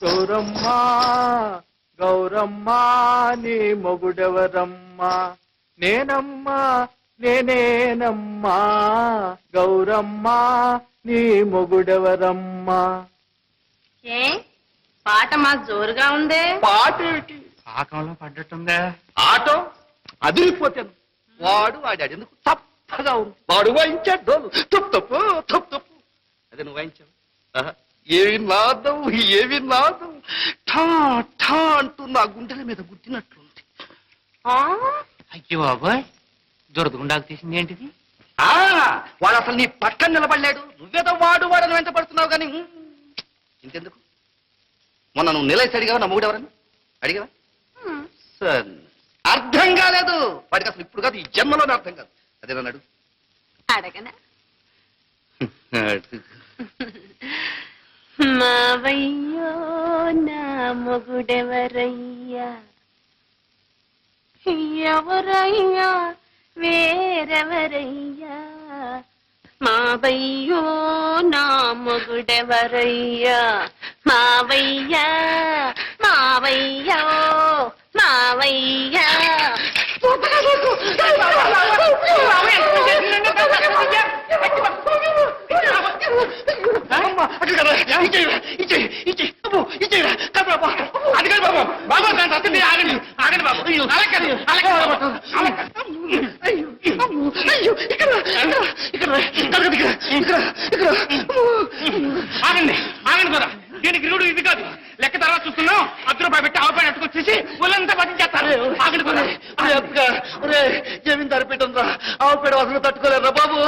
చౌరమ్మా గౌరమ్మా నీ మొగుడెవరమ్మా? నేనమ్మా నేనేనమ్మా గౌరమ్మా నీ మొగుడెవరమ్మా? ఏ పాట మాకు జోరుగా ఉందే. పాట ఏమిటి? పాకంలో పడ్డట్టుందా? ఆటో అదిరిపోతాను. వాడు వాడాడు ఎందుకు తప్పగా ఉంది. వాడు వాయించాడు డోలు తప్పు తప్పు తప్పు తప్పు. అదే నువ్వు వాయించావు. ఏవి నాదం ఏవి నాదం. ఠా ఠా అంటూ నా గుండెల మీద గుద్దినట్లుంది. అయ్యో బాబాయ్, దురదగుండాకు తీసింది ఏంటిది? వాడు అసలు నీ పక్కన నిలబడలేడు. నువ్వేదో వాడు వాడని వెంట పడుతున్నావు కానీ ఇంకెందుకు? మొన్న నువ్వు నిలసి అడిగావు నా మూడెవరని అడిగావా? సరే, అర్థం కాలేదు వాడికి అసలు. ఇప్పుడు కాదు, ఈ జన్మలోనే అర్థం కాదు. అదే నన్ను అడుగు. అడగనా? మావయ్యో నా మొగుడెవరయ్యా? ఎవరయ్యా వేరెవరయ్యా? మావయ్యో నా మొగుడెవరయ్యా? మావయ్యా మావయ్యో మావయ్యా. ఆగండి ఆగండి కదా, దీనికి రూడు ఇది కాదు. లెక్క తర్వాత చూస్తున్నాం. ₹10 పెట్టి ఆవుపైన అట్టుకొచ్చేసి ఒళ్ళంతా పట్టించేస్తారు. ఆగండి కదా. జమీందారు పెట్టండి రా. ఆవు పేడ వాసన తట్టుకోలేరు రా బాబు.